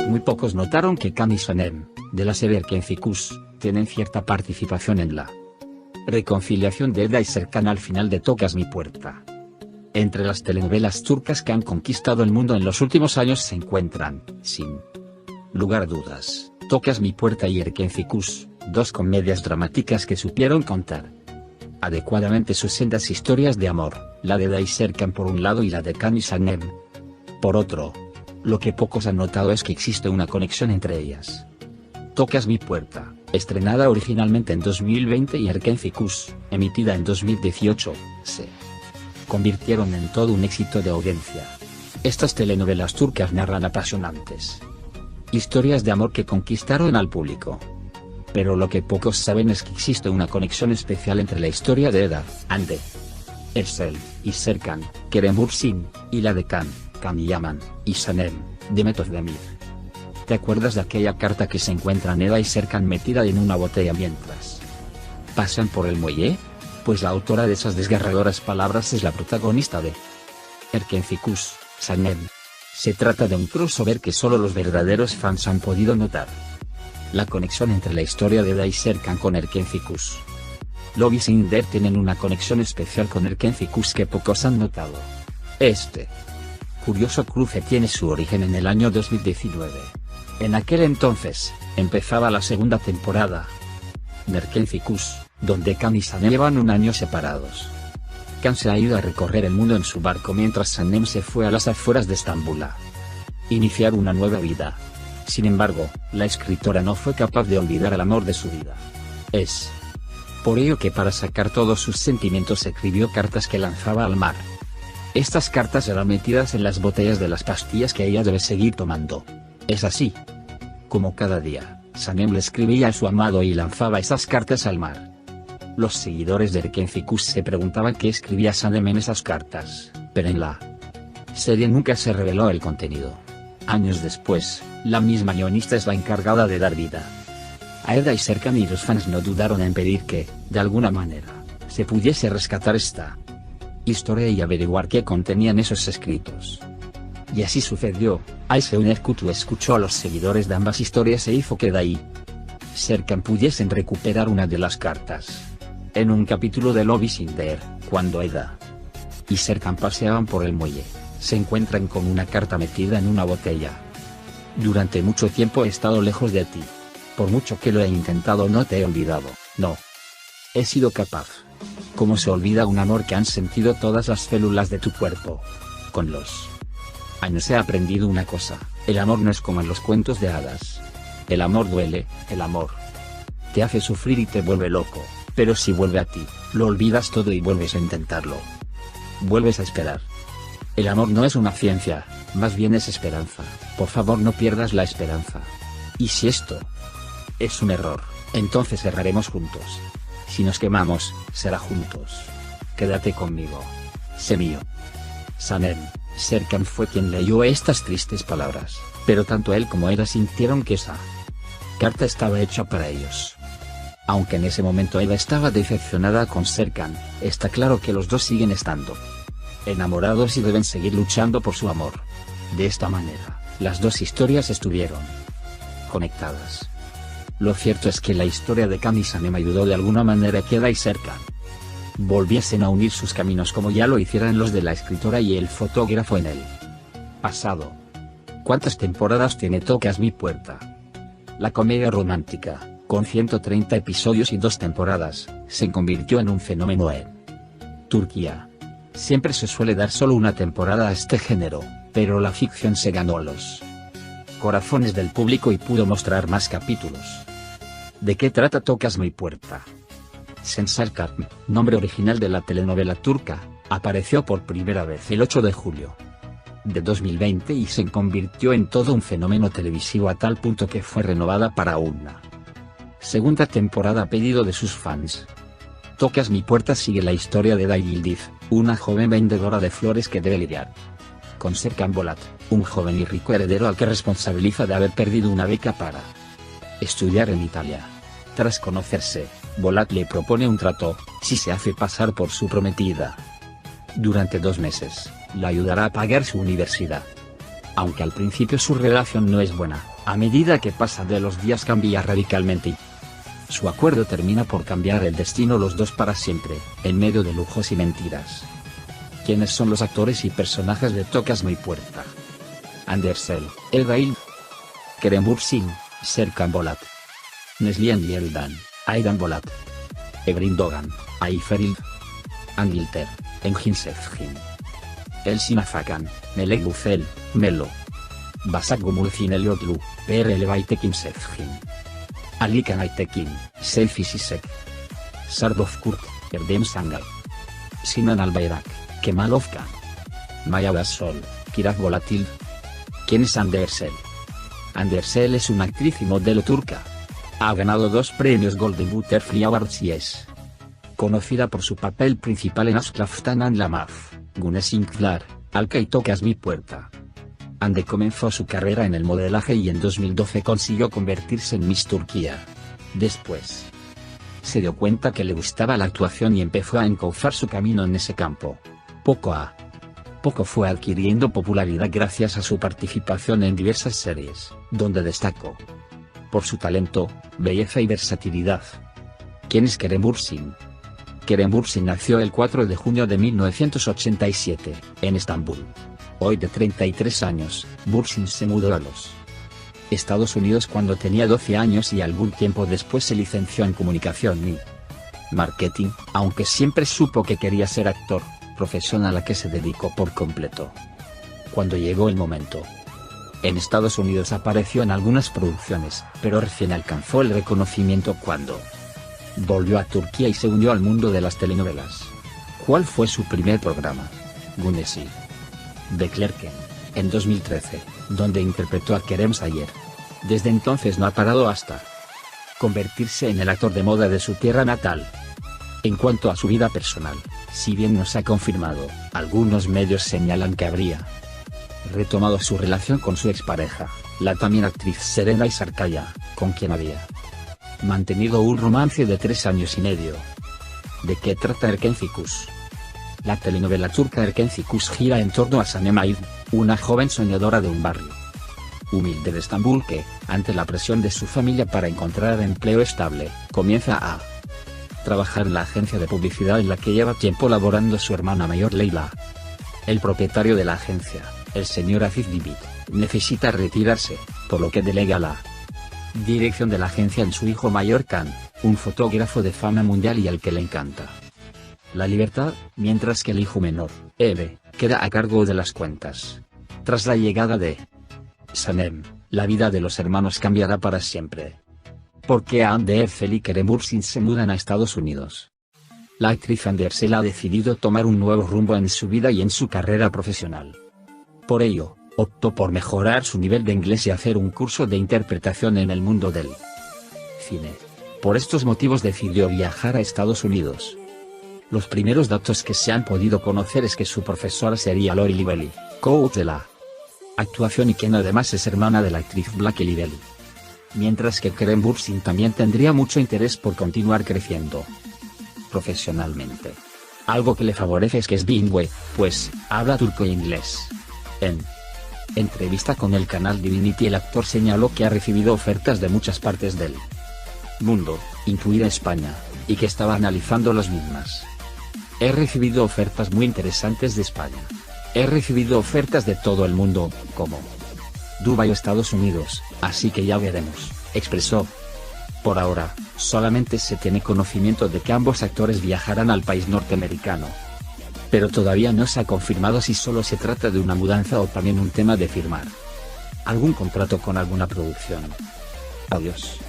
Muy pocos notaron que Cam y Sanem, de la serie Erken Ficus, tienen cierta participación en la reconciliación de Eda y Serkan al final de Tocas mi puerta. Entre las telenovelas turcas que han conquistado el mundo en los últimos años se encuentran, sin lugar a dudas, Tocas mi puerta y Erken Ficus, dos comedias dramáticas que supieron contar adecuadamente sus sendas historias de amor, la de Eda y Serkan por un lado y la de Cam y Sanem por otro. Lo que pocos han notado es que existe una conexión entre ellas. Tocas mi puerta, estrenada originalmente en 2020 y Erken Ficus, emitida en 2018, se convirtieron en todo un éxito de audiencia. Estas telenovelas turcas narran apasionantes historias de amor que conquistaron al público. Pero lo que pocos saben es que existe una conexión especial entre la historia de Eda, Hande Ersel, y Serkan, Kerem Bürsin, y la de Cam Yaman, y Sanem, Demet Özdemir. ¿Te acuerdas de aquella carta que se encuentran Eda y Serkan metida en una botella mientras pasan por el muelle? Pues la autora de esas desgarradoras palabras es la protagonista de Erken Ficus, Sanem. Se trata de un crossover que solo los verdaderos fans han podido notar. La conexión entre la historia de Eda y Serkan con Erken Ficus. Lovi y Inder tienen una conexión especial con Erken Ficus que pocos han notado. Este curioso cruce tiene su origen en el año 2019. En aquel entonces, empezaba la segunda temporada de Erken Ficus, donde Cam y Sanem llevan un año separados. Cam se ha ido a recorrer el mundo en su barco mientras Sanem se fue a las afueras de Estambul a iniciar una nueva vida. Sin embargo, la escritora no fue capaz de olvidar al amor de su vida. Es por ello que para sacar todos sus sentimientos escribió cartas que lanzaba al mar. Estas cartas eran metidas en las botellas de las pastillas que ella debe seguir tomando. Es así como cada día, Sanem le escribía a su amado y lanzaba esas cartas al mar. Los seguidores de Erken Ficus se preguntaban qué escribía Sanem en esas cartas, pero en la serie nunca se reveló el contenido. Años después, la misma guionista es la encargada de dar vida a Eda y Serkan y los fans no dudaron en pedir que, de alguna manera, se pudiese rescatar esta historia y averiguar qué contenían esos escritos. Y así sucedió. Ayşe Erkutu escuchó a los seguidores de ambas historias e hizo que Eda y Serkan pudiesen recuperar una de las cartas. En un capítulo de Lovi Inder, cuando Eda y Serkan paseaban por el muelle, se encuentran con una carta metida en una botella. Durante mucho tiempo he estado lejos de ti. Por mucho que lo he intentado no te he olvidado, no he sido capaz. ¿Cómo se olvida un amor que han sentido todas las células de tu cuerpo? Con los años he aprendido una cosa, el amor no es como en los cuentos de hadas. El amor duele, el amor te hace sufrir y te vuelve loco, pero si vuelve a ti, lo olvidas todo y vuelves a intentarlo. Vuelves a esperar. El amor no es una ciencia, más bien es esperanza, por favor no pierdas la esperanza. Y si esto es un error, entonces erraremos juntos. Si nos quemamos, será juntos. Quédate conmigo. Sé mío. Sanem. Serkan fue quien leyó estas tristes palabras, pero tanto él como Eda sintieron que esa carta estaba hecha para ellos. Aunque en ese momento Eda estaba decepcionada con Serkan, está claro que los dos siguen estando enamorados y deben seguir luchando por su amor. De esta manera, las dos historias estuvieron conectadas. Lo cierto es que la historia de Cam y Sanem ayudó de alguna manera a que Eda y Serkan volviesen a unir sus caminos como ya lo hicieran los de la escritora y el fotógrafo en el pasado. ¿Cuántas temporadas tiene Tocas mi puerta? La comedia romántica, con 130 episodios y 2 temporadas, se convirtió en un fenómeno en Turquía. Siempre se suele dar solo una temporada a este género, pero la ficción se ganó los corazones del público y pudo mostrar más capítulos. ¿De qué trata Tocas mi puerta? Sensarkan, nombre original de la telenovela turca, apareció por primera vez el 8 de julio de 2020 y se convirtió en todo un fenómeno televisivo a tal punto que fue renovada para una segunda temporada a pedido de sus fans. Tocas mi puerta sigue la historia de Eda Yildiz, una joven vendedora de flores que debe lidiar con Serkan Bolat, un joven y rico heredero al que responsabiliza de haber perdido una beca para estudiar en Italia. Tras conocerse, Bolat le propone un trato, si se hace pasar por su prometida. Durante 2 meses, la ayudará a pagar su universidad. Aunque al principio su relación no es buena, a medida que pasan de los días cambia radicalmente y su acuerdo termina por cambiar el destino los dos para siempre, en medio de lujos y mentiras. ¿Quiénes son los actores y personajes de Tocas mi puerta? Anders L. Elgail, Kerem Bürsin, Serkan Bolat, Neslihan Yeldan, Aidan Bolat, Evrin Dogan, Ayferild, Angilter, Engin Sefjin, Elsin Afakan, Melek Buzel, Melo, Basak Gumulfin Eliotlu, PRL Baitekin Sefjin, Alikan Aitekin, Selfi Sisek, Sardov Kurt, Erdem Sangay, Sinan Albayrak, Kemal Ofkan, Maya Gasol, Kirak Volatil. ¿Quién es Anders L? Anders L es una actriz y modelo turca. Ha ganado 2 premios Golden Butterfly Awards y es conocida por su papel principal en Asklaftan and Lamaf, Güneşinkler, Alka y Tocas mi puerta. Ande comenzó su carrera en el modelaje y en 2012 consiguió convertirse en Miss Turquía. Después, se dio cuenta que le gustaba la actuación y empezó a encauzar su camino en ese campo. Poco a poco fue adquiriendo popularidad gracias a su participación en diversas series, donde destacó por su talento, belleza y versatilidad. ¿Quién es Kerem Bürsin? Kerem Bürsin nació el 4 de junio de 1987, en Estambul. Hoy de 33 años, Bürsin se mudó a los Estados Unidos cuando tenía 12 años y algún tiempo después se licenció en comunicación y marketing, aunque siempre supo que quería ser actor, profesión a la que se dedicó por completo. Cuando llegó el momento, en Estados Unidos apareció en algunas producciones, pero recién alcanzó el reconocimiento cuando volvió a Turquía y se unió al mundo de las telenovelas. ¿Cuál fue su primer programa? Güneşi Beklerken, en 2013, donde interpretó a Kerem Sayer. Desde entonces no ha parado hasta convertirse en el actor de moda de su tierra natal. En cuanto a su vida personal, si bien no se ha confirmado, algunos medios señalan que habría retomado su relación con su expareja, la también actriz Serenay Sarıkaya, con quien había mantenido un romance de 3 años y medio. ¿De qué trata Erkenci-Kuş? La telenovela turca Erkenci-Kuş gira en torno a Sanem Aydın, una joven soñadora de un barrio humilde de Estambul que, ante la presión de su familia para encontrar empleo estable, comienza a trabajar en la agencia de publicidad en la que lleva tiempo laborando su hermana mayor Leyla. El propietario de la agencia, el señor Aziz Divit, necesita retirarse, por lo que delega la dirección de la agencia en su hijo mayor Can, un fotógrafo de fama mundial y al que le encanta la libertad, mientras que el hijo menor, Eve, queda a cargo de las cuentas. Tras la llegada de Sanem, la vida de los hermanos cambiará para siempre. ¿Por qué Anders L y Kerem Bürsin se mudan a Estados Unidos? La actriz Anders L ha decidido tomar un nuevo rumbo en su vida y en su carrera profesional. Por ello, optó por mejorar su nivel de inglés y hacer un curso de interpretación en el mundo del cine. Por estos motivos decidió viajar a Estados Unidos. Los primeros datos que se han podido conocer es que su profesora sería Lori Lively, coach de la actuación y quien además es hermana de la actriz Blake Lively. Mientras que Kerem Bürsin también tendría mucho interés por continuar creciendo profesionalmente. Algo que le favorece es que es bilingüe, pues habla turco e inglés. En entrevista con el canal Divinity, el actor señaló que ha recibido ofertas de muchas partes del mundo, incluida España, y que estaba analizando las mismas. He recibido ofertas muy interesantes de España. He recibido ofertas de todo el mundo, como Dubái o Estados Unidos, así que ya veremos, expresó. Por ahora, solamente se tiene conocimiento de que ambos actores viajarán al país norteamericano. Pero todavía no se ha confirmado si solo se trata de una mudanza o también un tema de firmar algún contrato con alguna producción. Adiós.